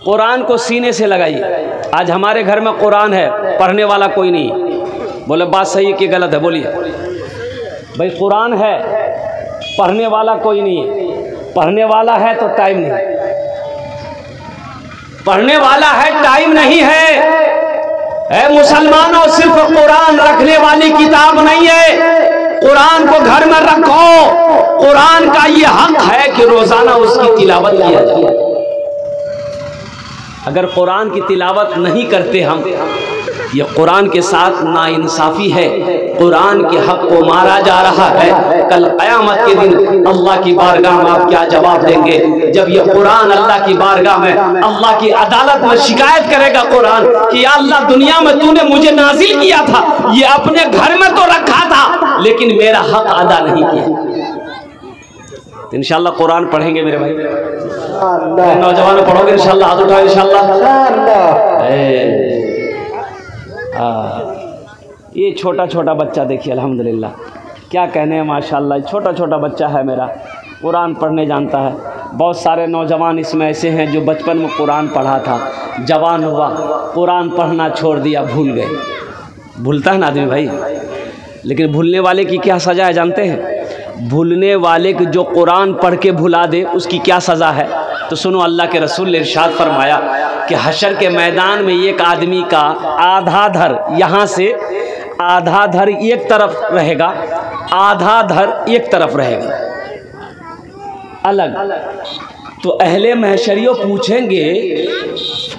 कुरान को सीने से लगाइए। आज हमारे घर में कुरान है, पढ़ने वाला कोई नहीं। बोले बात सही है कि गलत है? बोलिए भाई, कुरान है, पढ़ने वाला कोई नहीं है। पढ़ने वाला है तो टाइम नहीं, पढ़ने वाला है टाइम नहीं है। मुसलमानों, सिर्फ कुरान रखने वाली किताब नहीं है। कुरान को घर में रखो। कुरान का ये हक है कि रोजाना उसकी तिलावत किया जाए। अगर कुरान की तिलावत नहीं करते हम, ये कुरान के साथ नाइंसाफी है। कुरान के हक को मारा जा रहा है। कल क़यामत के दिन अल्लाह की बारगाह में आप क्या जवाब देंगे? जब ये कुरान अल्लाह की बारगाह में, अल्लाह की अदालत में शिकायत करेगा कुरान कि या अल्लाह, दुनिया में तूने मुझे नाजिल किया था, ये अपने घर में तो रखा था, लेकिन मेरा हक अदा नहीं किया। तो इंशाल्लाह कुरान पढ़ेंगे मेरे भाई। नौजवान पढ़ोगे इंशाल्लाह? हाथ उठाओ इंशाल्लाह। ये छोटा छोटा बच्चा देखिए, अल्हम्दुलिल्लाह, क्या कहने हैं, माशाल्लाह। छोटा छोटा बच्चा है मेरा, कुरान पढ़ने जानता है। बहुत सारे नौजवान इसमें ऐसे हैं जो बचपन में कुरान पढ़ा था, जवान हुआ, कुरान पढ़ना छोड़ दिया, भूल गए। भूलता है ना आदमी भाई, लेकिन भूलने वाले की क्या सज़ा है जानते हैं? भूलने वाले को जो कुरान पढ़ के भुला दे, उसकी क्या सज़ा है? तो सुनो, अल्लाह के रसूल ने इरशाद फरमाया कि हशर के मैदान में एक आदमी का आधा धर, यहाँ से आधा धर एक तरफ रहेगा, आधा धर एक तरफ रहेगा, अलग। तो अहले महशरियों पूछेंगे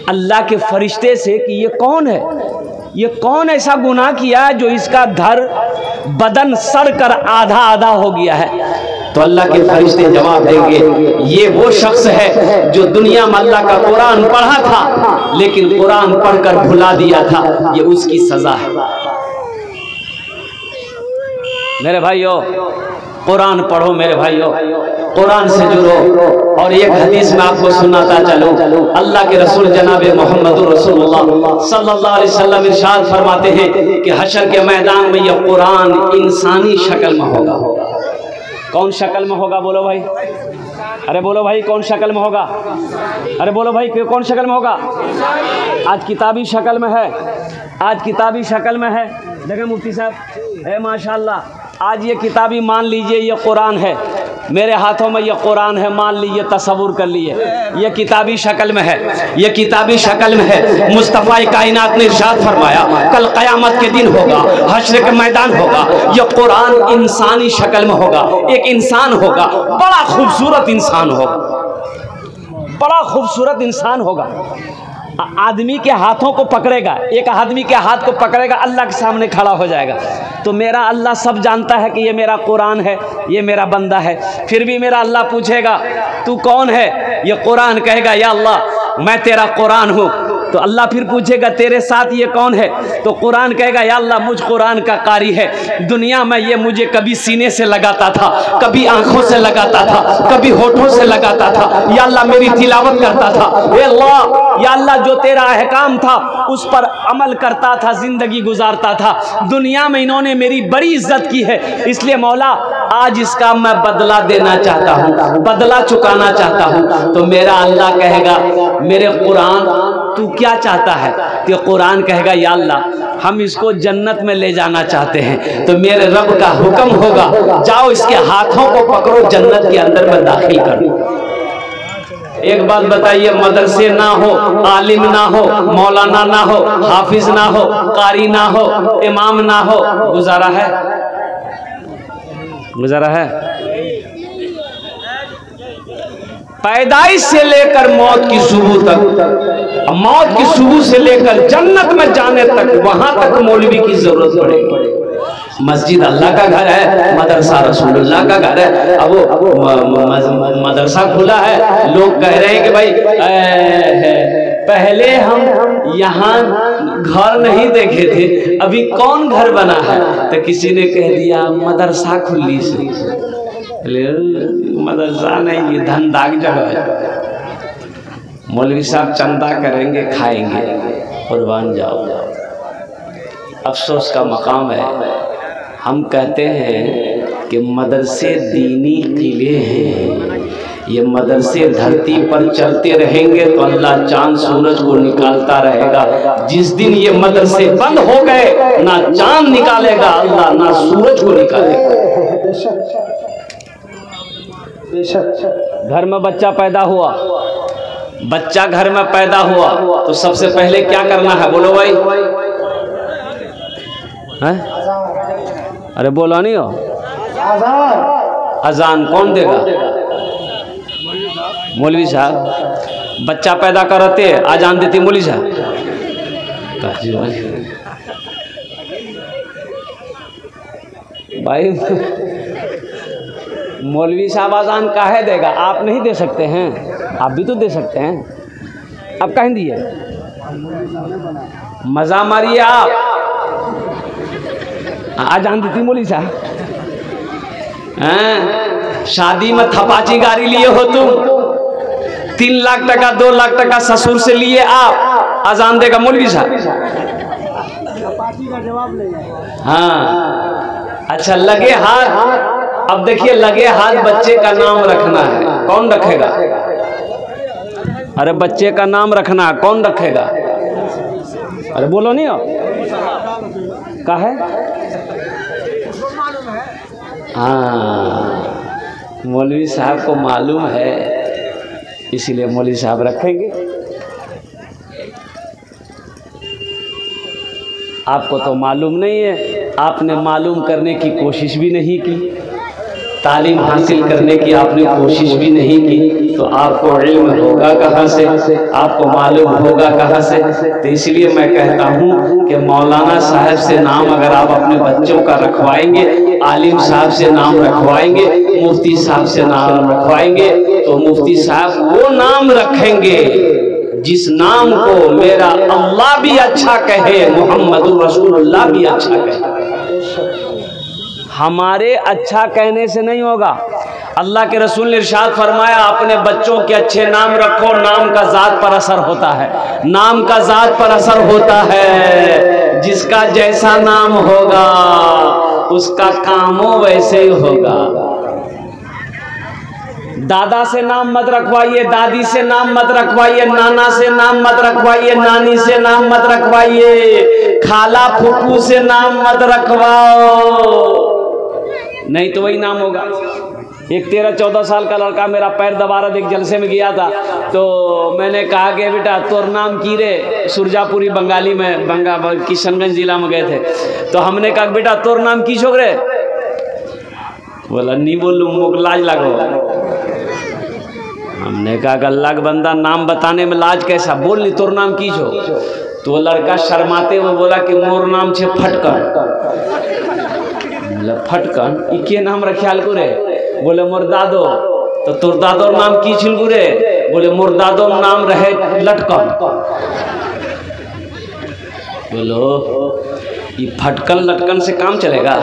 अल्लाह के फरिश्ते से कि ये कौन है, ये कौन ऐसा गुनाह किया है जो इसका धर बदन सड़ कर आधा आधा हो गया है? तो अल्लाह के फरिश्ते जवाब देंगे, ये वो शख्स है जो दुनिया में अल्लाह का कुरान पढ़ा था, लेकिन कुरान पढ़कर भुला दिया था, ये उसकी सजा है। मेरे भाइयों, कुरान पढ़ो मेरे भाइयों, कुरान से जुड़ो। और एक हदीस में आपको सुनाता चलो, अल्लाह के रसूल जनाब मोहम्मद रसूलुल्लाह सल्लल्लाहु अलैहि वसल्लम इरशाद फरमाते हैं कि हशर के मैदान में यह कुरान इंसानी शक्ल में होगा। कौन शक्ल में होगा? बोलो भाई, अरे बोलो भाई, कौन शक्ल में होगा? अरे बोलो भाई, कौन शक्ल में होगा? आज किताबी शक्ल में है, आज किताबी शक्ल में है। देखें मुफ्ती साहब, है माशाल्लाह, आज ये किताबी, मान लीजिए ये कुरान है, मेरे हाथों में ये कुरान है, मान लीजिए, तसव्वुर कर लिए, ये किताबी शक्ल में है, ये किताबी शक्ल में है। मुस्तफ़ा कायनात ने इरशाद फरमाया कल क़यामत के दिन होगा, हश्र के मैदान होगा, ये कुरान इंसानी शक्ल में होगा। एक इंसान होगा, बड़ा खूबसूरत इंसान होगा, बड़ा खूबसूरत इंसान होगा। आदमी के हाथों को पकड़ेगा, एक आदमी के हाथ को पकड़ेगा, अल्लाह के सामने खड़ा हो जाएगा। तो मेरा अल्लाह सब जानता है कि ये मेरा कुरान है, ये मेरा बंदा है। फिर भी मेरा अल्लाह पूछेगा तू कौन है? ये कुरान कहेगा या अल्लाह मैं तेरा कुरान हूँ। तो अल्लाह फिर पूछेगा तेरे साथ ये कौन है? तो कुरान कहेगा या अल्लाह मुझ कुरान का कारी है, दुनिया में ये मुझे कभी सीने से लगाता था, कभी आंखों से लगाता था, कभी होठों से लगाता था, या अल्लाह मेरी तिलावत करता था, या अल्लाह जो तेरा अहकाम था उस पर अमल करता था, जिंदगी गुजारता था। दुनिया में इन्होंने मेरी बड़ी इज्जत की है, इसलिए मौला आज इसका मैं बदला देना चाहता हूँ, बदला चुकाना चाहता हूँ। तो मेरा अल्लाह कहेगा मेरे कुरान तू क्या चाहता है? तो कुरान कहेगा या अल्लाह हम इसको जन्नत में ले जाना चाहते हैं। तो मेरे रब का हुक्म होगा जाओ इसके हाथों को पकड़ो, जन्नत के अंदर में दाखिल करो। एक बात बताइए, मदरसे ना हो, आलिम ना हो, मौलाना ना हो, हाफिज ना हो, कारी ना हो, इमाम ना हो, गुजारा है? गुजारा है? पैदाइश से लेकर मौत की सुबह तक, मौत की सुबह से लेकर जन्नत में जाने तक, वहां तक मौलवी की जरूरत पड़ेगी। मस्जिद अल्लाह का घर है, मदरसा रसूलुल्लाह का घर है। अब मदरसा खुला है, लोग कह रहे हैं कि भाई पहले हम यहाँ घर नहीं देखे थे, अभी कौन घर बना है? तो किसी ने कह दिया मदरसा खुली से। मदरसा नहीं, ये धंधाक जगह है। मौलवी साहब चंदा करेंगे, खाएंगे, कुर्बान जाओ। अफसोस का मकाम है। हम कहते हैं कि मदरसे दीनी किले हैं, ये मदरसे धरती पर चलते रहेंगे तो अल्लाह चांद सूरज को निकालता रहेगा। जिस दिन ये मदरसे बंद हो गए, ना चांद निकालेगा अल्लाह, ना सूरज को निकालेगा। घर में बच्चा पैदा हुआ, बच्चा घर में पैदा हुआ तो सबसे पहले क्या करना है? बोलो भाई, है? अरे बोला नहीं हो? अजान कौन देगा? मौलवी साहब। बच्चा पैदा करते अजान देती मौलवी साहब। भाई मौलवी साहब अजान काहे देगा? आप नहीं दे सकते हैं? आप भी तो दे सकते हैं। अब कहें दिए मजा मारिए आप। अजान देती मौलवी साहब। शादी में थपाची गाड़ी लिए हो तुम, 3 लाख टका 2 लाख टका ससुर से लिए आप, अजान देगा मौलवी साहब। हाँ अच्छा, लगे हाथ। अब देखिए, लगे हाथ बच्चे का नाम रखना है, कौन रखेगा? अरे बच्चे का नाम रखना है, कौन रखेगा? अरे बोलो नहीं हो का है? हाँ, मौलवी साहब को मालूम है, इसीलिए मौलवी साहब रखेंगे। आपको तो मालूम नहीं है, आपने मालूम करने की कोशिश भी नहीं की, तालीम हासिल करने की आपने कोशिश भी नहीं की, तो आपको इल्म होगा कहाँ से? आपको मालूम होगा कहाँ से? तो इसलिए मैं कहता हूँ कि मौलाना साहब से नाम अगर आप अपने बच्चों का रखवाएंगे, आलिम साहब से नाम रखवाएंगे, मुफ्ती साहब से नाम रखवाएंगे, तो मुफ्ती साहब वो नाम रखेंगे जिस नाम को मेरा अल्लाह भी अच्छा कहे, मोहम्मदुर रसूलुल्लाह भी अच्छा कहे। हमारे अच्छा कहने से नहीं होगा। अल्लाह के रसूल ने इरशाद फरमाया, अपने बच्चों के अच्छे नाम रखो, नाम का ज़ात पर असर होता है, नाम का ज़ात पर असर होता है। जिसका जैसा नाम होगा उसका कामों वैसे ही होगा। दादा से नाम मत रखवाइए, दादी से नाम मत रखवाइए, नाना से नाम मत रखवाइए, नानी से नाम मत रखवाइए, खाला फूफू से नाम मत रखवाओ, नहीं तो वही नाम होगा। एक 13-14 साल का लड़का मेरा पैर दबा रहा था, एक जलसे में गया था, तो मैंने कहा कि बेटा तोर नाम की रे? सुरजापुरी बंगाली में, किशनगंज जिला में गए थे, तो हमने कहा बेटा तोर नाम की छोक रे? बोला नहीं बोलूँ, मुझे लाज लगो। हमने कहा अल्लाह का बंदा, नाम बताने में लाज कैसा? बोल नहीं तोर नाम की छो? तो लड़का शर्माते हुए बोला कि मोर नाम छे फटकन। फटकन इके नाम रख्याल को रे? बोले मोर दादो। तो तोर दादोर नाम की छिलगु रे? बोले मोर दादोर नाम रहे लटकन। बोलो ये फटकन लटकन से काम चलेगा?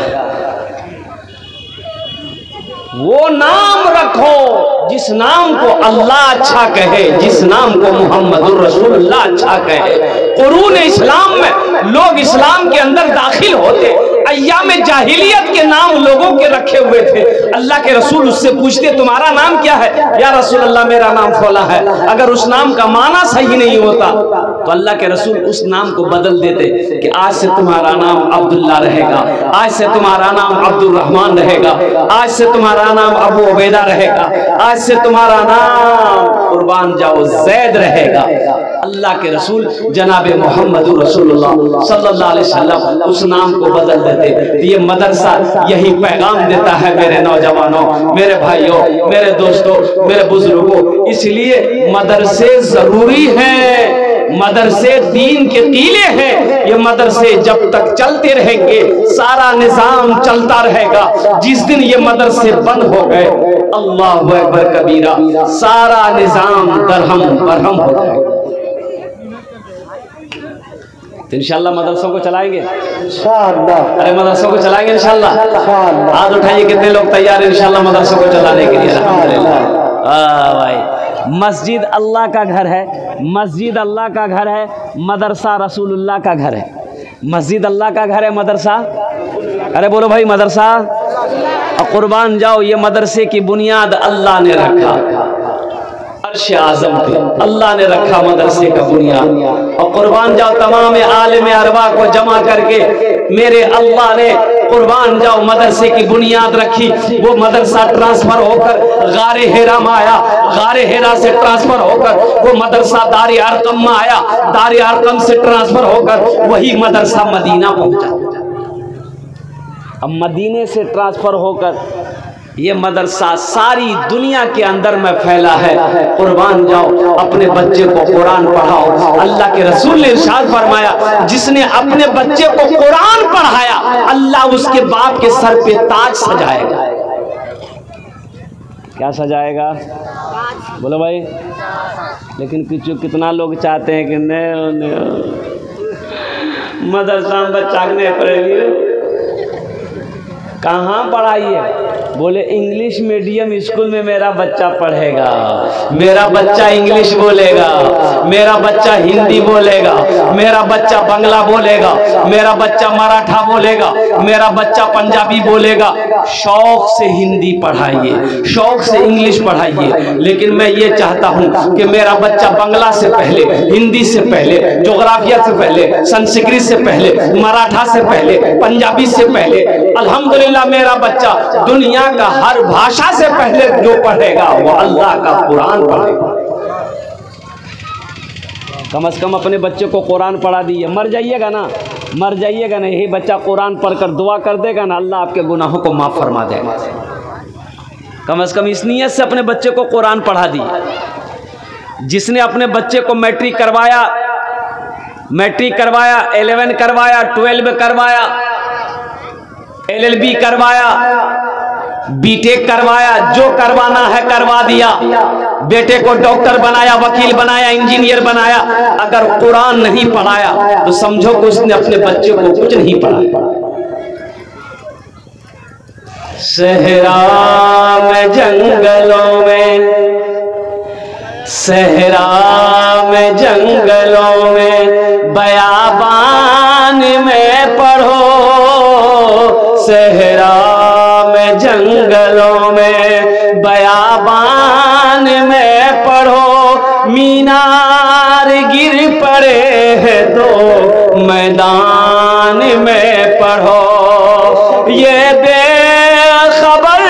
वो नाम रखो जिस नाम को अल्लाह अच्छा कहे, जिस नाम को मोहम्मदुर रसूलुल्लाह अच्छा कहे। कुरून इस्लाम में लोग इस्लाम के अंदर दाखिल होते, अय्याम जाहिलियत के नाम लोगों के रखे हुए थे। अल्लाह के रसूल उससे पूछते तुम्हारा नाम क्या है? या रसूल अल्लाह मेरा नाम फौला है। अगर उस नाम का माना सही नहीं होता तो अल्लाह के रसूल उस नाम को बदल देते कि आज से तुम्हारा नाम अब्दुल्ला रहेगा, आज से तुम्हारा नाम अब्दुल रहमान रहेगा, आज से तुम्हारा नाम अबू उबैदा रहेगा, आज से तुम्हारा नाम कुर्बान जाओ जैद रहेगा। अल्लाह के रसूल जनाबे मोहम्मदुर रसूलुल्लाह सल्लल्लाहु अलैहि वसल्लम उस नाम को बदल देते। ये मदरसा यही पैगाम देता है मेरे नौजवानों, मेरे भाइयों, मेरे दोस्तों, मेरे बुजुर्गों। इसलिए मदरसे जरूरी हैं, मदरसे दीन के कीले हैं। ये मदरसे जब तक चलते रहेंगे सारा निजाम चलता रहेगा। जिस दिन ये मदरसे बंद हो गए, अल्लाहु अकबर कबीरा, सारा निजाम दरहम बरहम हो जाएगा। तो इंशाल्लाह मदरसों को चलाएंगे, इंशाल्लाह। अरे मदरसों को चलाएंगे इंशाल्लाह। हाथ उठाइए, कितने लोग तैयार हैं इंशाल्लाह मदरसों को चलाने के लिए? अल्हम्दुलिल्लाह। भाई मस्जिद अल्लाह का घर है, मस्जिद अल्लाह का घर है, मदरसा रसूलुल्लाह का घर है। मस्जिद अल्लाह का घर है, मदरसा, अरे बोलो भाई मदरसा, और कुर्बान जाओ ये मदरसे की बुनियाद अल्लाह ने रखा। अर्श आज़म पे अल्लाह ने रखा मदरसे का बुनियाद। और कुर्बान जाओ तमाम आलिम अरबा को जमा करके मेरे अल्लाह ने कुर्बान जाओ मदरसे की बुनियाद रखी। वो मदरसा ट्रांसफर होकर गारे हेरा में आया, गारे हेरा से ट्रांसफर होकर वो मदरसा दारे अरकम में आया, दारे अरकम से ट्रांसफर होकर वही मदरसा मदीना पहुंचा। अब मदीने से ट्रांसफर होकर ये मदरसा सारी दुनिया के अंदर में फैला है। कुर्बान जाओ अपने बच्चे को कुरान पढ़ाओ। अल्लाह के रसूल ने इरशाद फरमाया, जिसने अपने बच्चे को कुरान पढ़ाया अल्लाह उसके बाप के सर पे ताज सजाएगा। क्या सजाएगा? बोलो भाई। लेकिन कितना लोग चाहते हैं कि नहीं मदरसा में बच्चा नहीं पढ़ेगी। कहाँ पढ़ाई है? बोले इंग्लिश मीडियम स्कूल में मेरा बच्चा पढ़ेगा, मेरा बच्चा इंग्लिश बोलेगा, मेरा बच्चा हिंदी बोलेगा, मेरा बच्चा बांग्ला बोलेगा, मेरा बच्चा मराठा बोलेगा, मेरा बच्चा पंजाबी बोलेगा। शौक से हिंदी पढ़ाइए, शौक से इंग्लिश पढ़ाइए। लेकिन मैं ये चाहता हूँ कि मेरा बच्चा बांग्ला से पहले, हिंदी से पहले, जोग्राफिया से पहले, संस्कृत से पहले, मराठा से पहले, पंजाबी से पहले, अल्हम्दुलिल्लाह मेरा बच्चा दुनिया का हर भाषा से पहले जो पढ़ेगा वो अल्लाह का कुरान पढ़ेगा। कम से कम अपने बच्चे को कुरान पढ़ा दीजिए। मर जाइएगा ना, मर जाइएगा ना, यही बच्चा कुरान पढ़कर दुआ कर देगा ना, अल्लाह आपके गुनाहों को माफ फरमा देगा। कम से कम इस नियत से अपने बच्चे को कुरान पढ़ा दीजिए। जिसने अपने बच्चे को मैट्रिक करवाया, 11 करवाया, 12 करवाया, LLB करवाया, बीटेक करवाया, जो करवाना है करवा दिया, बेटे को डॉक्टर बनाया, वकील बनाया, इंजीनियर बनाया, अगर कुरान नहीं पढ़ाया तो समझो कि उसने अपने बच्चे को कुछ नहीं पढ़ाया। सहरा में जंगलों में, सहरा में जंगलों में, बयाबान में पढ़ो, सहरा में जंगलों में, बयाबान में पढ़ो, मीनार गिर पड़े हैं तो मैदान में पढ़ो। ये बेखबर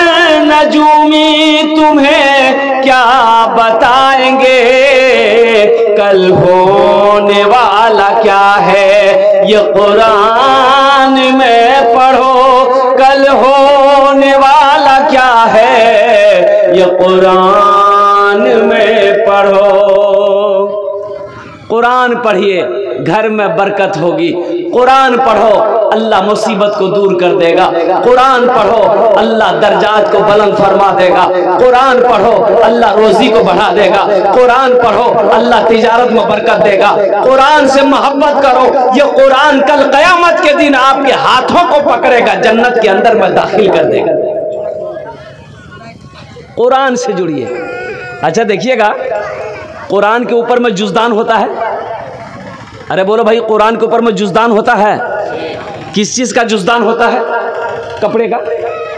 नजूमी तुम्हें क्या बताएंगे, कल होने वाला क्या है ये कुरान में पढ़ो, कल होने वाला क्या है ये कुरान में पढ़ो। कुरान पढ़िए, घर में बरकत होगी। कुरान पढ़ो, अल्लाह मुसीबत को दूर कर देगा। कुरान पढ़ो, अल्लाह दर्जात को बुलंद फरमा देगा। कुरान पढ़ो, अल्लाह रोजी को बढ़ा देगा। कुरान पढ़ो, अल्लाह तिजारत में बरकत देगा। कुरान से मोहब्बत करो, ये कुरान कल क़यामत के दिन आपके हाथों को पकड़ेगा, जन्नत के अंदर में दाखिल कर देगा। कुरान से जुड़िए। अच्छा देखिएगा, कुरान के ऊपर में जुज़दान होता है। अरे बोलो भाई, कुरान के ऊपर में जुज़दान होता है। किस चीज़ का जुज़दान होता है? कपड़े का,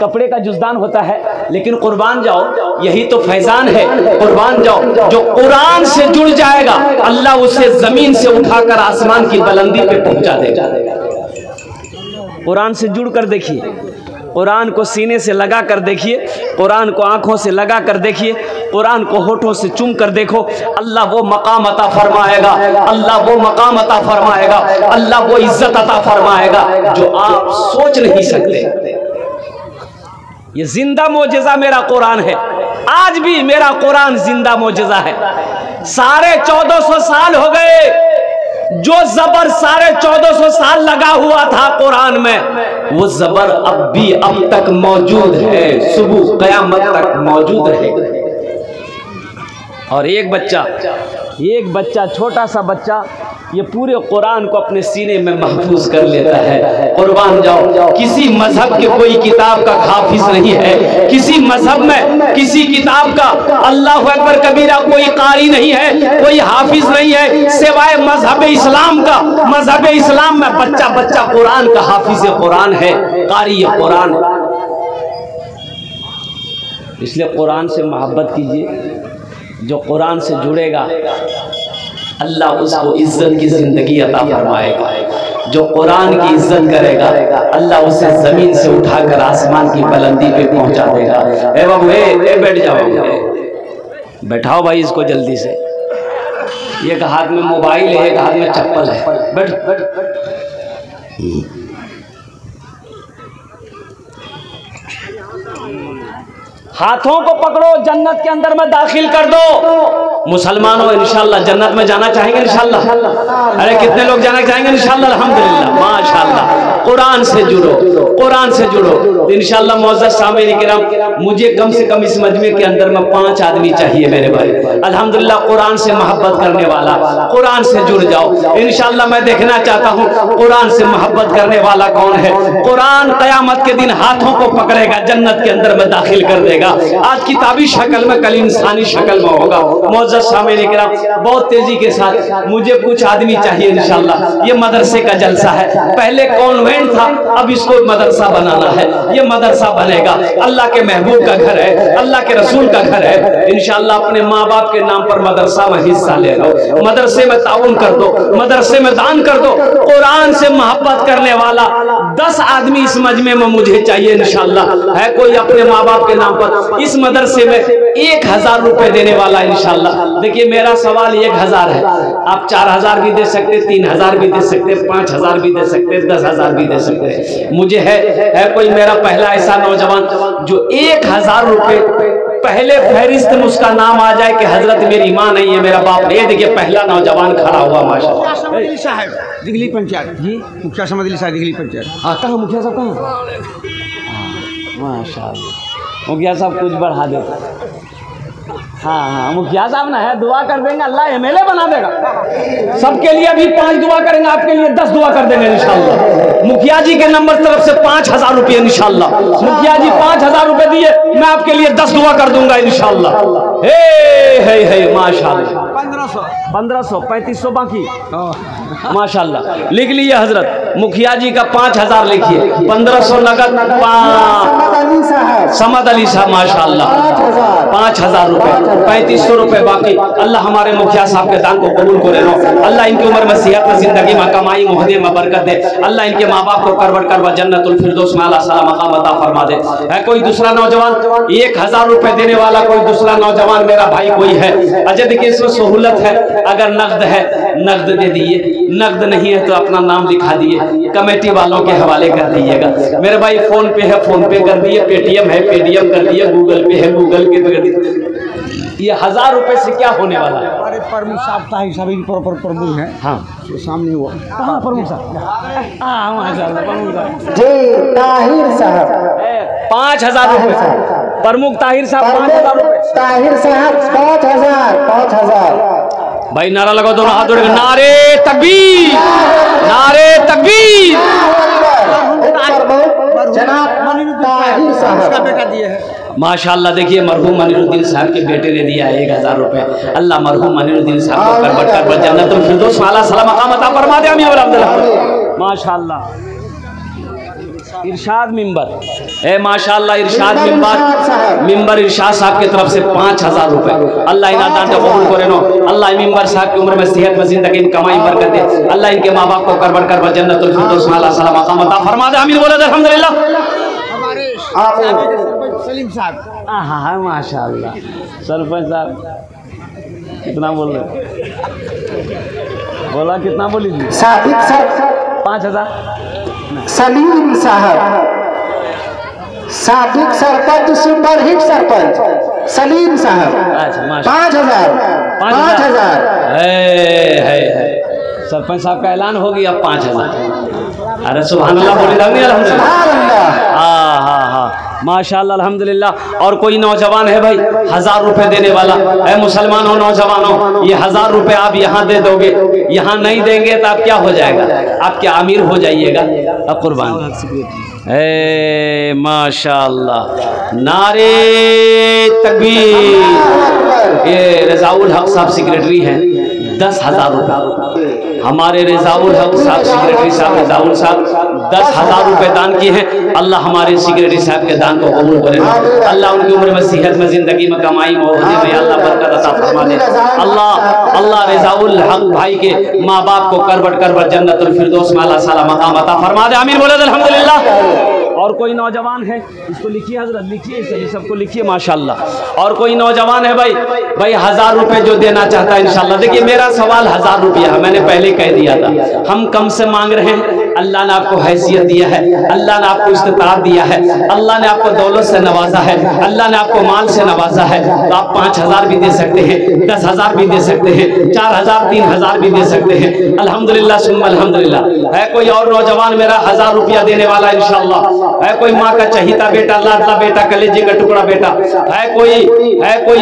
कपड़े का जुज़दान होता है। लेकिन कुर्बान जाओ, यही तो फैजान है। कुर्बान जाओ, जो कुरान से जुड़ जाएगा अल्लाह उसे जमीन से उठाकर आसमान की बुलंदी पे पहुंचा देगा। कुरान से जुड़ कर देखिए, कुरान को सीने से लगा कर देखिए, कुरान को आंखों से लगा कर देखिए, कुरान को होठों से चूम कर देखो। अल्लाह वो मकाम अता फरमाएगा, अल्लाह वो मकाम अता फरमाएगा, अल्लाह वो इज्जत अता फरमाएगा जो आप सोच नहीं सकते। ये जिंदा मोजिज़ा मेरा कुरान है। आज भी मेरा कुरान जिंदा मोजिज़ा है। 1450 साल हो गए, जो जबर 1450 साल लगा हुआ था कुरान में, वो जबर अब भी अब तक मौजूद है, सुबह क़यामत तक मौजूद रहेगा। और एक बच्चा, छोटा सा बच्चा ये पूरे कुरान को अपने सीने में महफूज कर लेता है। कुर्बान जाओ, किसी मजहब के कोई किताब का हाफिज नहीं है, किसी मजहब में किसी किताब का अल्लाहु अकबर कबीरा कोई कारी नहीं है, कोई हाफिज नहीं है, सिवाय मजहब इस्लाम का। मजहब इस्लाम में बच्चा बच्चा कुरान का हाफिज कुरान है, कारी कुरान। इसलिए कुरान से मोहब्बत कीजिए, जो कुरान से जुड़ेगा अल्लाह उसको इज्जत की जिंदगी अता फरमाएगा। जो कुरान की इज्जत करेगा अल्लाह उसे जमीन से उठाकर आसमान की बुलंदी पे पहुंचा देगा। ए बाबू ए बैठ जाओ, बैठाओ भाई इसको जल्दी से। एक हाथ में मोबाइल है, एक हाथ में चप्पल है। बैठ। हाथों को पकड़ो, जन्नत के अंदर में दाखिल कर दो। मुसलमानों इंशाल्लाह जन्नत में जाना चाहेंगे इंशाल्लाह। अरे कितने लोग जाना चाहेंगे इंशाल्लाह? अल्हम्दुलिल्लाह, माशाल्लाह। कुरान से जुड़ो, कुरान से जुड़ो इंशाल्लाह। मौजूद सामईन किराम, मुझे कम से कम इस मजमे के अंदर में 5 आदमी चाहिए मेरे भाई। अल्हम्दुलिल्लाह, कुरान से मोहब्बत करने वाला, कुरान से जुड़ जाओ इंशाल्लाह। मैं देखना चाहता हूँ कुरान से मोहब्बत करने वाला कौन है। कुरान क़यामत के दिन हाथों को पकड़ेगा, जन्नत के अंदर में दाखिल कर देगा। आज किताबी शक्ल में, कल इंसानी शक्ल में होगा। मौजूद सामईन किराम, बहुत तेजी के साथ मुझे कुछ आदमी चाहिए इंशाल्लाह। ये मदरसे का जलसा है, पहले कॉन्वेंट था, अब इसको मदरसा बनाना है। ये मदरसा बनेगा, अल्लाह के महबूब का घर है, अल्लाह के रसूल का घर है। इंशाल्लाह अपने माँ बाप के नाम पर मदरसा में हिस्सा ले लो, मदरसे में ताउन कर दो, मदरसे में दान कर दो। कुरान से मोहब्बत करने वाला 10 आदमी इस मजमे में मुझे चाहिए इंशाल्लाह। है कोई अपने माँ बाप के नाम पर इस मदरसे में 1000 रुपए देने वाला इंशाल्लाह? देखिए मेरा सवाल 1000 है, आप 4000 भी दे सकते, 3000 भी दे सकते, 5000 भी दे सकते, 10,000 भी दे सकते। मुझे है कोई मेरा पहला ऐसा नौजवान जो 1000 रुपए पहले फहरिस्त में उसका नाम आ जाए कि हजरत मेरी माँ नहीं है, मेरा बाप है। देखिए पहला नौजवान खड़ा हुआ माशाल्लाह। दिगली पंचायत जी, मुखिया समझ साहब दिगली पंचायत। हाँ कहाँ मुखिया साहब कहाँ? माशाल्लाह मुखिया साहब कुछ बढ़ा देता। हाँ मुखिया साहब ना है, दुआ कर देंगे, अल्लाह एमएलए बना देगा। सबके लिए अभी 5 दुआ करेंगे, आपके लिए 10 दुआ कर देंगे इंशाल्लाह। मुखिया जी के नंबर तरफ से 5000 रुपये इंशाल्लाह। मुखिया जी 5000 रुपये दिए, मैं आपके लिए 10 दुआ कर दूंगा इंशाल्लाह। हे माशाल्लाह। 1500 3500 बाकी माशाल्लाह। लिख लीजिए हजरत, मुखिया जी का 5000 लिखिए, 1500 नगद। समद अली साहब माशाल्लाह 5000 रुपए, 3500 रुपए बाकी। अल्लाह हमारे मुखिया साहब के दान को कबूल करे। अल्लाह इनकी उम्र में सेहत में, जिंदगी में, कमाई मुहदे में बरकत दे। अल्लाह इनके माँ बाप को करवट करवा जन्नतुल फिरदौस में आला सलाम मकाम अता फरमा दे। है कोई दूसरा नौजवान 1000 रुपए देने वाला? कोई दूसरा नौजवान मेरा भाई कोई है? अच्छा देखिए इसमें सहूलत है, अगर नकद है नकद दे दिए, नकद नहीं है तो अपना नाम लिखा दिए, कमेटी वालों के हवाले कर दीजिएगा। मेरे भाई फोन पे है, फोन पे कर दिए, पेटीएम है, पेटीएम कर दिए, गूगल पे है, गूगल पे कर दिए। ये 1000 रुपए से क्या होने वाला है? हमारे प्रमुख साहब ताहिर साहब प्रमुख है। हाँ तो सामने हुआ कहाँ प्रमुख साहब? हाँ माशाल्लाह प्रमुख साहब जी, ताहिर साहब 5000 रुपए। प्रमुख ताहिर साहब 5000 रुपए। ताहिर साहब 5000 भाई नारा लगाओ, दोनों हाथ जोड़ेंगे, नारे तकबीर, नारे तकबीर। जनाब ताहिर साहब का बेटा दिए है माशाल्लाह। देखिए मरहूम मनीरुद्दीन साहब के बेटे ने दिया है 1000 रुपए। अल्लाह मरहूम मनीरुद्दीन साहब को करबट करबट जन्नतुल फिरदौस में आला सलाम मकाम अता फरमा दे। आमीन अल्हम्दुलिल्लाह माशाल्लाह। इरशाद मिंबर माशाल्लाह, इरशाद मिंबर इरशाद साहब की तरफ से 5000 रुपए। अल्लाह इन दान का कबूल करे नो। अल्लाह मिंबर साहब की उम्र में सेहत में, जिंदगी में, कमाई बरकत दे। अल्लाह इनके माँ बाप को करबट करबट जन्नतुल फिरदौस में आला सलाम मकाम अता फरमा दे। आमीन बोले अल्हम्दुलिल्लाह। सलीम साहब हाँ माशाल्लाह। सरपंच साहब कितना बोल रहे? बोला कितना बोली थी? 5000। सलीम साहब साबिक सरपंच, सुपरहिट सरपंच सलीम साहब। अच्छा 5000 5000। सरपंच साहब का ऐलान हो गया 5000। अरे सुभान अल्लाह बोली अल्हम्दुलिल्लाह। हाँ माशाल्लाह अल्हम्दुलिल्लाह। और कोई नौजवान है भाई 1000 रुपए देने वाला? है मुसलमानों, नौजवानों, ये 1000 रुपए आप यहाँ दे दोगे, यहाँ नहीं देंगे तो आप क्या हो जाएगा? आप क्या अमीर हो जाइएगा? अब कुर्बान माशाल्लाह। नारे तकबीर। ये रजाउल हक साहब सेक्रेटरी हैं, 10,000 रुपए। हमारे रजाउल हक साहब सेक्रेटरी साहब, रजाउल साहब 10,000 रुपए दान किए हैं। अल्लाह हमारे सेक्रेटरी साहब के दान को कबूल करे। अल्लाह उनकी उम्र में, सेहत में, जिंदगी में, कमाई में, ओहदे में अल्लाह बरकत अता फरमा दे। अल्लाह रिजाउल हक भाई के माँ बाप को करबट करबट जन्नतुल फिरदौस में अल्लाह साला मकाम अता फरमा दे। आमीन बोले अल्हम्दुलिल्लाह। और कोई नौजवान है, इसको लिखिए हजरत, लिखिए सभी सबको लिखिए माशाल्लाह। और कोई नौजवान है भाई 1000 रुपए जो देना चाहता है इंशाल्लाह। देखिए मेरा सवाल 1000 रुपया है, मैंने पहले कह दिया था। हम कम से मांग रहे हैं, अल्लाह ने आपको हैसियत दिया है, अल्लाह ने आपको इस्तिताअत दिया है, अल्लाह ने आपको दौलत से नवाजा है, अल्लाह ने आपको माल से नवाजा है। तो आप 5000 भी दे सकते हैं, 10,000 भी दे सकते हैं, 4000, 3000 भी दे सकते हैं। अल्हम्दुलिल्लाह सुम्मा अल्हम्दुलिल्लाह। है कोई और नौजवान मेरा 1000 रुपया देने वाला इंशाल्लाह? है कोई माँ का चहीता बेटा, लाडला बेटा, कलेजे का टुकड़ा बेटा? है कोई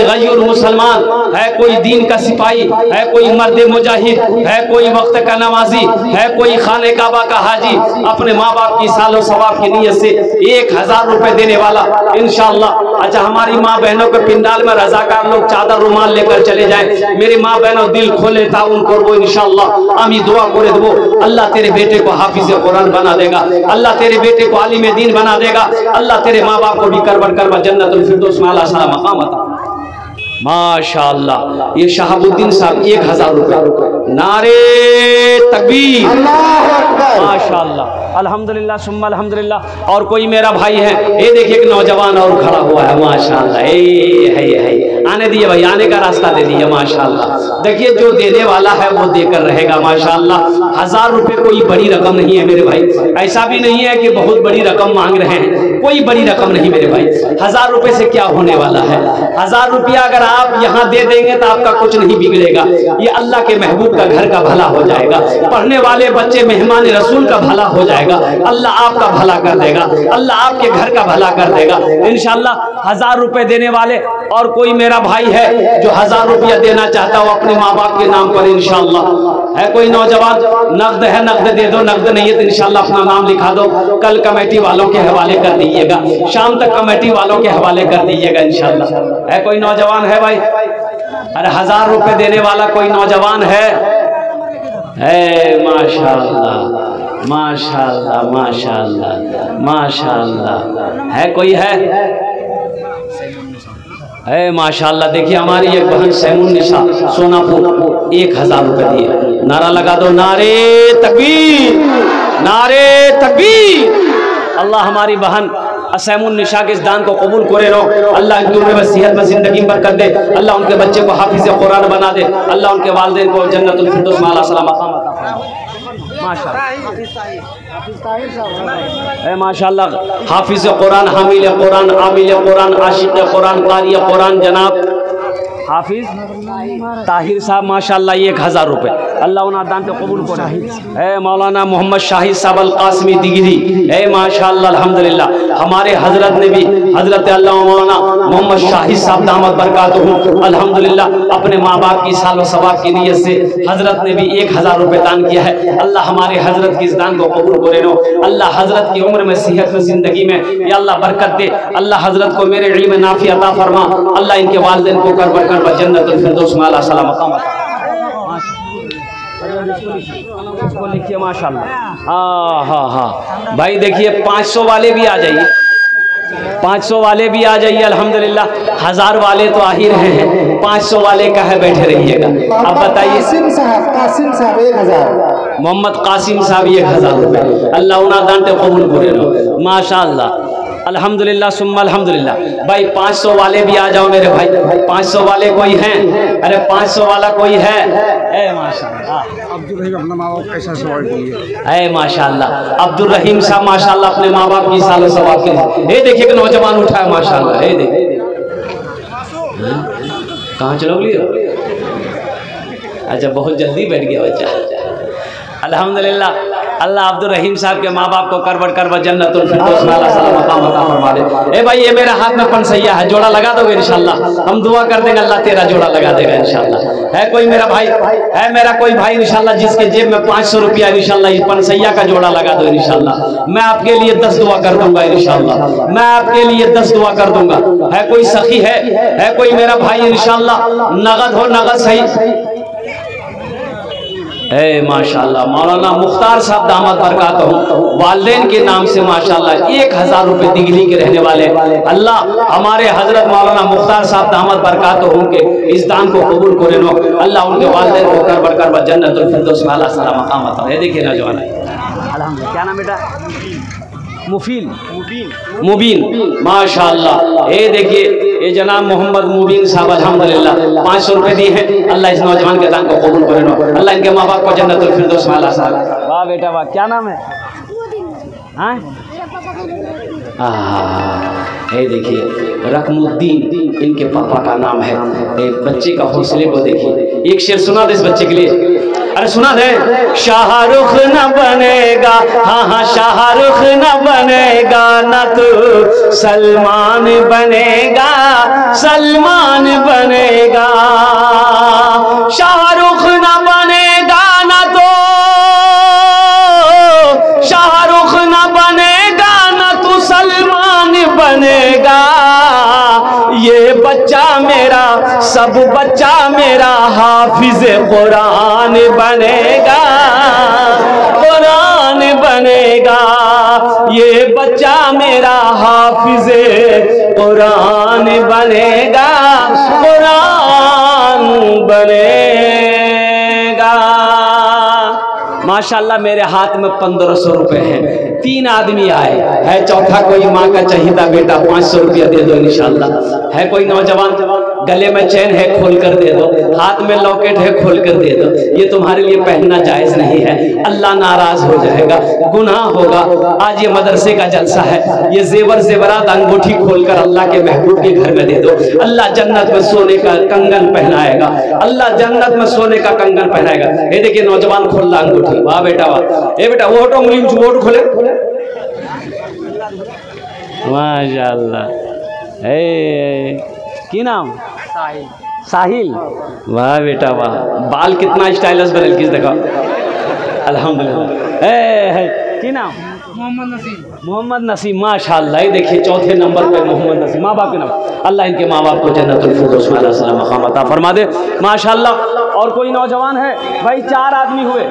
गयूर मुसलमान? है कोई दीन का सिपाही? है कोई मर्द मुजाहिद? है कोई वक्त का नमाजी? है कोई खाने काबा का हाजी? अपने माँ बाप की सालो सवाब की नीयत से 1000 रुपए देने वाला इंशाल्लाह। अच्छा, हमारी माँ बहनों के पिंडाल में रजाकार लोग चादर रुमाल लेकर चले जाए। मेरी माँ बहनों दिल खोले ताउन करबो इंशाल्लाह। आमी दुआ करे देबो, अल्लाह तेरे बेटे को हाफिज कुरान बना देगा, अल्लाह तेरे बेटे को आलिम दीन बना देगा, अल्लाह तेरे माँ बाप को भी करबट करबट जन्नतुल फिरदौस में अल्लाह साला मकाम अता। माशाअल्लाह। ये शहाबुद्दीन साहब 1000 रुपए। नारे तकबीर, माशाअल्लाह, अल्हम्दुलिल्लाह सुम्मा अल्हम्दुलिल्लाह। और कोई मेरा भाई है, ये देखिए एक नौजवान और खड़ा हुआ है माशाअल्लाह। है आने दिए भाई, आने का रास्ता दे दिए माशाअल्लाह। देखिए जो देने वाला है वो देकर रहेगा माशाअल्लाह। 1000 रुपए कोई बड़ी रकम नहीं है मेरे भाई, ऐसा भी नहीं है कि बहुत बड़ी रकम मांग रहे हैं, कोई बड़ी रकम नहीं मेरे भाई। 1000 रुपए से क्या होने वाला है? 1000 रुपया अगर आप यहाँ दे देंगे तो आपका कुछ नहीं बिगड़ेगा। ये अल्लाह के महबूब का घर का भला हो जाएगा, पढ़ने वाले बच्चे मेहमान रसूल का भला हो जाएगा, अल्लाह आपका भला कर देगा, अल्लाह आपके घर का भला कर देगा इंशाअल्लाह। 1000 रुपए देने वाले और कोई मेरा भाई है जो 1000 रुपया देना चाहता हो अपने माँ बाप के नाम पर इंशाअल्लाह। है कोई नौजवान? नकद है, नकद दे दो, नकद नहीं है तो इंशाअल्लाह अपना नाम लिखा दो, कल कमेटी वालों के हवाले कर दीजिएगा, शाम तक कमेटी वालों के हवाले कर दीजिएगा इंशाअल्लाह। है कोई नौजवान है भाई? अरे 1000 रुपए देने वाला कोई नौजवान है? माशाअल्लाह माशाअल्लाह माशाअल्लाह माशाअल्लाह। है कोई है माशाअल्लाह। देखिए हमारी एक बहन सैमुन निशा सोनापुर 1000 रुपए दिए। नारा लगा दो, नारे तकबीर, नारे तकबीर। अल्लाह हमारी बहन असैमुन निशा के इस दान को कबूल करे रो। अल्लाह इनकी उम्र में सेहत में जिंदगी बरकत दे, अल्लाह उनके बच्चे को हाफिज कुरान बना दे, अल्लाह उनके वालिदैन को जन्नतुल फिरदौस में अल्लाह सलाम मकाम अता फरमाए। माशाअल्लाह। हाफिज कुरान, हामिल कुरान, आमिल कुरान, आशिक कुरान, कारी कुरान जनाब हाफिज ताहिर साहब माशाअल्लाह 1000 रुपए। अल्लाह उन्हें दान पे कबूल करे। मौलाना मोहम्मद शाहिद साहब अल कासमी दिगरी, माशाअल्लाह अल्हम्दुलिल्लाह। हमारे हजरत ने भी, हजरत अल्लाह मौलाना मोहम्मद शाहिद साहब दामत बरकातुहू अल्हम्दुलिल्लाह अपने माँ बाप की सालो सवाब की नीयत से हजरत ने भी 1000 रुपए दान किया है। अल्लाह हमारे हजरत की इस दान को कबूल करे नो। अल्लाह हजरत की उम्र में, सेहत में, जिंदगी में या अल्लाह बरकत दे। अल्लाह हजरत को मेरे इल्म नाफी अता फरमा। अल्लाह इनके वालिदैन को कर बरकत जन्नतुल फिरदौस में अल्लाह सलाम मकाम अता। इसको लिखिए माशाअल्लाह। हाँ भाई देखिए 500 वाले भी आ जाइए, 500 वाले भी आ जाइए अल्हम्दुलिल्लाह। 1000 वाले तो आ ही रहे हैं, 500 वाले का है बैठे रहिएगा। अब बताइए। कासिम साहब 1000। मोहम्मद कासिम साहब 1000 रुपए। अल्लाह उन्हें दान कबूल करे माशाअल्लाह अल्हम्दुलिल्लाह सुम्मा अल्हम्दुलिल्लाह। भाई 500 वाले भी आ जाओ मेरे भाई। 500 वाले कोई हैं? अरे 500 वाला कोई है? माशाअल्लाह अब्दुल रहीम अपना माँ बाप कैसा सवाल किए। माशाअल्लाह अब्दुल रहीम साहब माशाअल्लाह अपने माँ बाप की सालों सवाब के लिए। ये देखिए कि नौजवान उठा है माशाअल्लाह। ये देखिए कहाँ चलोगे? अच्छा बहुत जल्दी बैठ गया बच्चा। अल्हम्दुलिल्लाह अल्लाह अब्दुल रहीम साहब के माँ बाप को करबट करबट जन्नतुल फिरदौस में अल्लाह सलाम मकाम अता फरमा दे। ए भाई ये मेरे हाथ में पंसैया है, जोड़ा लगा दोगे इंशाल्लाह? हम दुआ कर देंगे अल्लाह तेरा जोड़ा लगा देगा इंशाल्लाह। है कोई मेरा भाई? है मेरा कोई भाई इंशाल्लाह जिसके जेब में 500 रुपया इंशाल्लाह इस पंसैया का जोड़ा लगा दो इंशाल्लाह। मैं आपके लिए 10 दुआ कर दूंगा इंशाल्लाह। मैं आपके लिए 10 दुआ कर दूंगा। है कोई सखी? है कोई मेरा भाई इंशाल्लाह? नगद हो, नगद सही। माशाल्लाह मौलाना मुख्तार साहब दामद बरकातहू वालिदैन के नाम से माशाल्लाह 1000 रुपए दिगली के रहने वाले, अल्लाह हमारे हजरत मौलाना मुख्तार साहब दामद बरकातहू के इस दान को कबूल करे नो, अल्लाह उनके वालिदैन को कर बढ़कर जन्नतुल फिरदौस में आला सलाम मकाम अता फरमाए। देखिए नौजवान अल्हम्दुलिल्लाह, क्या नाम बेटा? मुबीन माशाल्लाह। ये देखिए ये जनाब मोहम्मद मुबीन साहब अल्हम्दुलिल्लाह 500 रुपए दिए हैं। अल्लाह इस नौजवान के दान को कबूल करे नो, अल्लाह इनके माँ बाप को जन्नतुल फिरदौस में आला सलाम। वाह बेटा वाह, क्या नाम है? हाँ ये देखिए रकमुद्दीन इनके पापा का नाम है। एक बच्चे का हौसले को देखिए, एक शेर सुना दे इस बच्चे के लिए। अरे सुना दे। शाहरुख न बनेगा, हाँ हाँ शाहरुख न बनेगा, न तो सलमान बनेगा, सलमान बनेगा। शाहरुख न बनेगा, न तो शाहरुख न बनेगा, न तो सलमान बनेगा। ये बच्चा मेरा, सब बच्चा मेरा हाफिज कुरान बनेगा, कुरान बनेगा। ये बच्चा मेरा हाफिज कुरान बनेगा, कुरान बनेगा। माशाल्लाह मेरे हाथ में 1500 रुपए हैं। 3 आदमी आए है, चौथा कोई माँ का चहीता बेटा 500 रुपया दे दो इंशाल्लाह। है कोई नौजवान गले में चैन है खोल कर दे दो, हाथ में लॉकेट है खोल कर दे दो। ये तुम्हारे लिए पहनना जायज नहीं है, अल्लाह नाराज हो जाएगा, गुनाह होगा। आज ये मदरसे का जलसा है, ये जेवर जेवरात अंगूठी खोल कर अल्लाह के महबूब के घर में दे दो। अल्लाह जन्नत में सोने का कंगन पहनाएगा, अल्लाह जन्नत में सोने का कंगन पहनाएगा। ये देखिए नौजवान खोल रहा अंगूठी, वाह बेटा वाह। ये बेटा वोट उंगली वोट खोले माशाल्लाह। की नाम? साहिल। वाह बेटा वाह, बाल कितना स्टाइलिश बदल किस देखा अल्हम्दुलिल्लाह। की नाम? मोहम्मद नसीम माशाल्लाह। ये देखिए चौथे नंबर पे मोहम्मद नसीम, माँ बाप के नाम, अल्लाह इनके माँ बाप को जन्नतुल फिरदौस में आला सलाम मकाम अता फरमा दे माशाल्लाह। और कोई नौजवान है भाई? 4 आदमी हुए।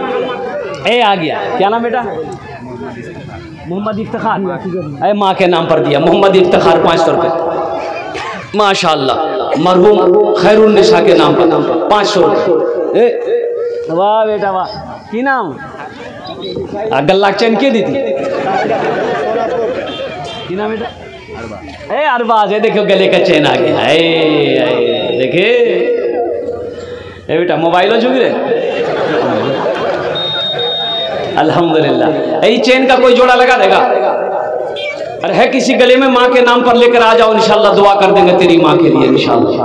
ए आ गया, क्या नाम बेटा? मोहम्मद इफ्तिखार। माँ के नाम पर दिया मोहम्मद इफ्तिखार 500 रुपये माशाल्लाह। मरहूम खैरुन्निसा के नाम पर 500 रुपये। वाह बेटा वाह। की नाम? गल्ला चैन के दी थी? की नाम बेटा? अरबाज। है देखो गले का चैन आ गया। देखे बेटा मोबाइल हो चुकी रे अल्हम्दुलिल्लाह। यही चैन का कोई जोड़ा लगा देगा? अरे है किसी गले में माँ के नाम पर लेकर आ जाओ, इंशाल्लाह दुआ कर देंगे तेरी माँ के लिए इंशाल्लाह।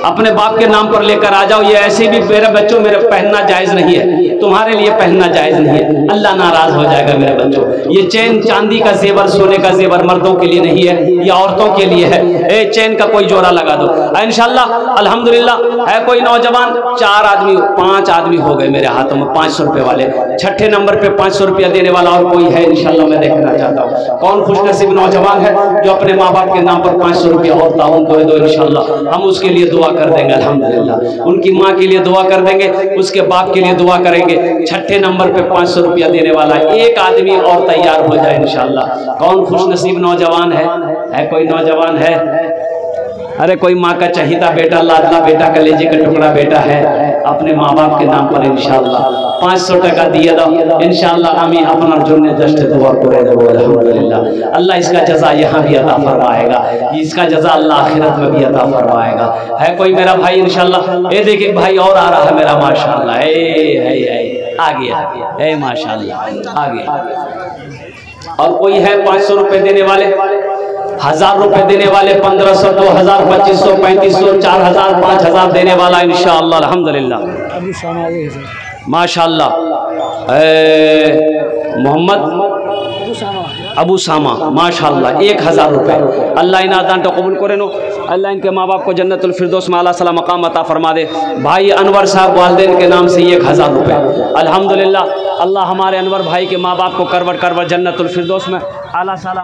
अपने बाप के नाम पर लेकर आ जाओ। ये ऐसे भी मेरे बच्चों मेरे पहनना जायज़ नहीं है, तुम्हारे लिए पहनना जायज़ नहीं है, अल्लाह नाराज हो जाएगा मेरे बच्चों। ये चैन चांदी का जेवर सोने का जेवर मर्दों के लिए नहीं है, ये औरतों के लिए है। ए चैन का कोई जोड़ा लगा दो इंशाल्लाह अल्हम्दुलिल्लाह। है कोई नौजवान? 4 आदमी 5 आदमी हो गए मेरे हाथों में 500 रुपये वाले। 6ठे नंबर पे 500 रुपया देने वाला और कोई है इंशाल्लाह? मैं देखना चाहता हूँ कौन खुशनसीब नौजवान है जो अपने माँ बाप के नाम पर 500 रुपया और ताउन कर दो इंशाल्लाह। हम उसके लिए दुआ कर देंगे अल्हम्दुलिल्लाह। उनकी माँ के लिए दुआ कर देंगे, उसके बाप के लिए दुआ करेंगे। 6ठे नंबर पे 500 रुपया देने वाला 1 आदमी और तैयार हो जाए इंशाल्लाह। कौन खुशनसीब नौजवान है कोई नौजवान है? अरे कोई माँ का चहीता बेटा, लाडला बेटा, कलेजे का टुकड़ा बेटा है, अपने माँ बाप के नाम पर इंशाल्लाह 500 टका दिए दो इंशाल्लाह। हमें अपना जुर्ने दस्त दुआ करे दो अल्हम्दुलिल्लाह। अल्लाह इसका जजा यहाँ भी अता फरमाएगा, इसका जजा अल्लाह आखिरत में भी अता फरमाएगा। है कोई मेरा भाई इंशाल्लाह? ये देखिए भाई और आ रहा है मेरा माशाल्लाह। आ गया माशाल्लाह आ गया। और कोई है 500 रुपये देने वाले, 1000 रुपये देने वाले, 1500, 2000, 2500, 3500, 4000, 5000 देने वाला इंशाअल्लाह अल्हम्दुलिल्लाह माशाअल्लाह। मोहम्मद अबू सामा माशाअल्लाह 1000 रुपये। अल्लाह इन आदान तो कबूल करे नो, अल्लाह इनके माँ बाप को जन्नतुल फिरदौस में आला सलाम मकाम अता फरमा दे। भाई अनवर साहब वालिदैन के नाम से 1000 रुपये अल्हम्दुलिल्लाह। अल्लाह हमारे अनवर भाई के माँ बाप को करवट करवट जन्नतुल फिरदौस में आला सलाम